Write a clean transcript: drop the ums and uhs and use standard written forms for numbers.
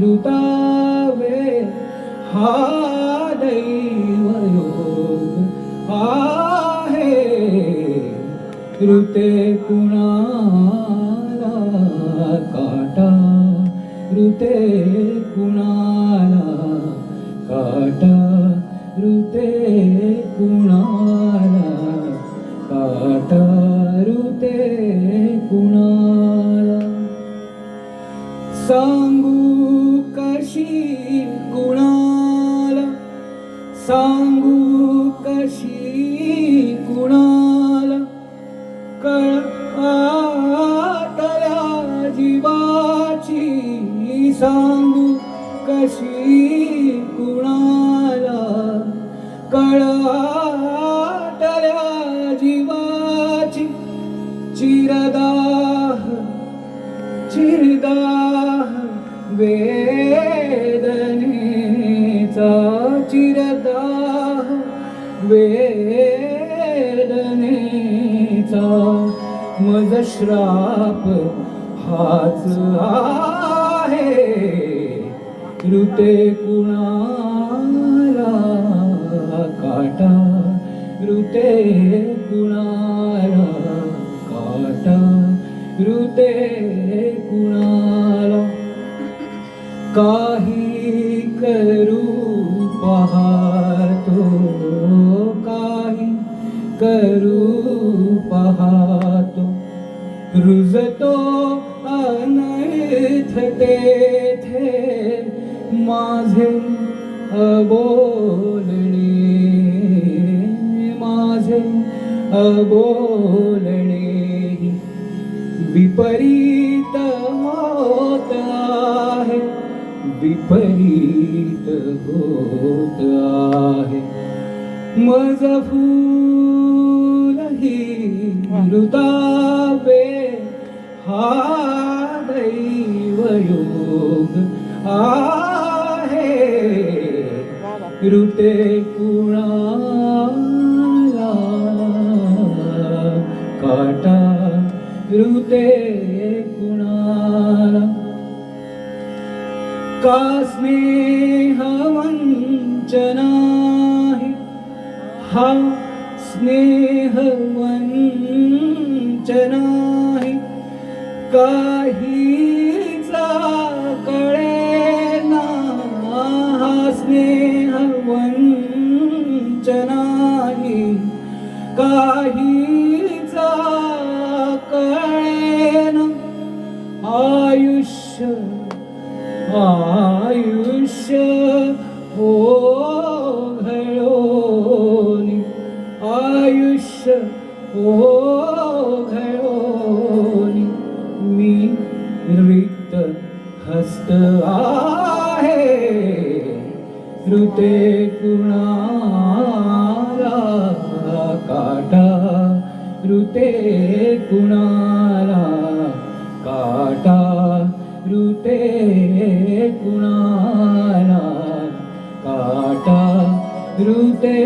ऋतावे हा दैवयोग आहे. ऋते कुणाला काटा, ऋते कुणाला काटा, ऋते कुणाला काटा, ऋते कुणाला. सांगू कशी कुणाला, सांगू कशी कुणाला, कळतल्या जीवाची सांगू कशी कुणाला, कळतल्या जीवाची. चिरदाह चिरदाह वेदनेचा, चिरदाह वेदनेचा. मज श्राप हाच आहे. ऋते कुणाला काटा, ऋते कुणाला काटा, ऋते कुणाला. काही करू पाहतो, काही करू पाहतो. रुजतो अनर्थ तेथे माझे अबोलणे, माझे अबोलणे. विपरीत होत आहे, विपरीत होत आहे. मज फूलही ऋतावे हा दैवयोग आहे. ऋते कुणाला काटा, ऋते कुणाला. का स्नेह वंचनाहि, हा स्नेह वंचनाहि. काहीचा कळेना, हा स्नेह वंचनाहि. काहीचा कळेना. आयुष्य आयुष्य ओघळोनी, आयुष्य ओघळोनी. मी रिक्त हस्त आहे. ऋते कुणाला काटा, ऋते कुणाला काटा, ऋते कुणाला काटा, ऋते